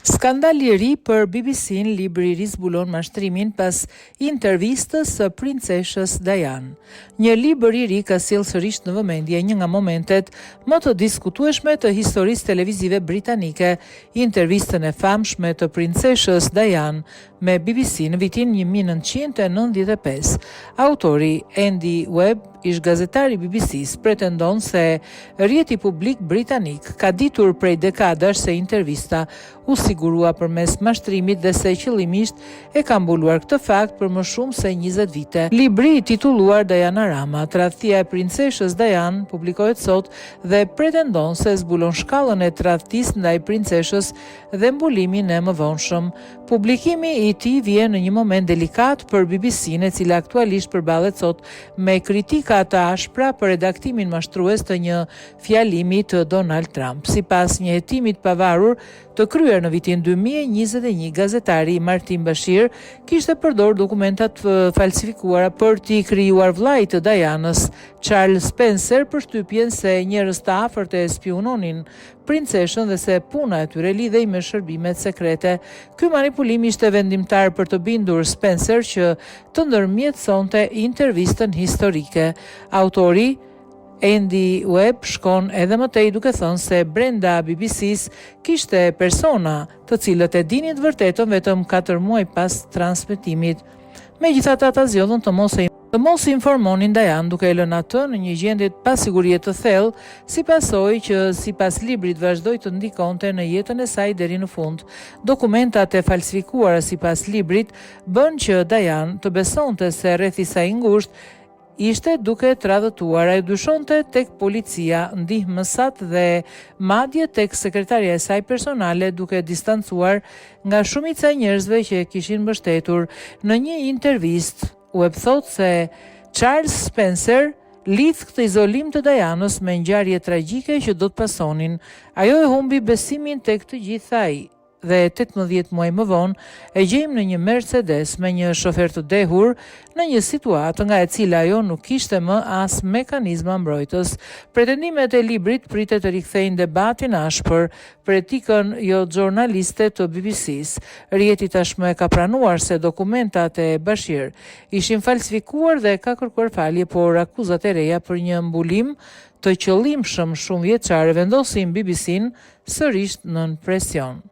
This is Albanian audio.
Skandal i ri për BBC-n, libri i ri zbulon mashtrimin pas intervistës së princeshës Diane. Një libër i ri ka sjellë sërish në vëmendje një nga momentet më të diskutueshme të historisë televizive britanike, intervistën e famshme të princeshës Diane me BBC në vitin 1995. Autori Andy Webb, ish gazetari BBC-s, pretendon se rrjeti publik britanik ka ditur prej dekadash se intervista u sigurua përmes mashtrimit dhe se qëllimisht e ka mbuluar këtë fakt për më shumë se 20 vite. Libri i titulluar Diana Rama, tradhtia e princeshës Diane, publikohet sot dhe pretendon se zbulon shkallën e tradhtisë ndaj princeshës dhe mbulimin e mëvonshëm. Publikimi i tij vjen në një moment delikat për BBC-n, e cila aktualisht përballet sot me kritika të ashpra për redaktimin mashtrues të një fjalimi të Donald Trump. Sipas një hetimi të pavarur të kryer në vitin 2021, gazetari Martin Bashir kishte përdorur dokumenta të falsifikuara për t'i krijuar vllait të Dianës, Charles Spencer, për shtypjen se njerëz të afërt e spiononin princeshën dhe se puna e tyre lidhej me shërbimet sekrete. Ky manipulim ishte vendimtar për të bindur Spencer që të ndërmjetësonte intervistën historike. Autori Andy Webb shkon edhe më tej duke thënë se brenda BBC-s kishte persona të cilët e dinin të vërtetën vetëm 4 muaj pas transmetimit. Megjithatë, ata zgjodhën të mos informonin Diane, duke e lënë atë në një gjendje pasigurie të thellë, si pasojë që sipas librit vazhdoi të ndikonte në jetën e saj deri në fund. Dokumentat e falsifikuara sipas librit bën që Diane të besonte se rreth i saj ngushtë ishte duke tradhtuar. Ai dyshonte tek policia, ndihmësat dhe madje tek sekretaria e saj personale, duke distancuar nga shumica e njerëzve që e kishin mbështetur. Në një intervistë, Webb thot se Charles Spencer lidh këtë izolim të Dianës me ngjarje tragjike që do të pasonin. Ajo e humbi besimin tek të gjithë ai dhe 18 muaj më vonë e gjejmë në një Mercedes me një shofer të dehur në një situatë nga e cila ajo nuk kishte më as mekanizma mbrojtës. Pretendimet e librit pritet të rikthejnë debatin ashpër për etikën jo xhornaliste të BBC-s. Rrjeti tashmë ka pranuar se dokumentat e Bashir ishin falsifikuar dhe ka kërkuar falje, por akuzat e reja për një mbulim të qëllimshëm shumë vjeçar vendosin BBC-n sërish nën presion.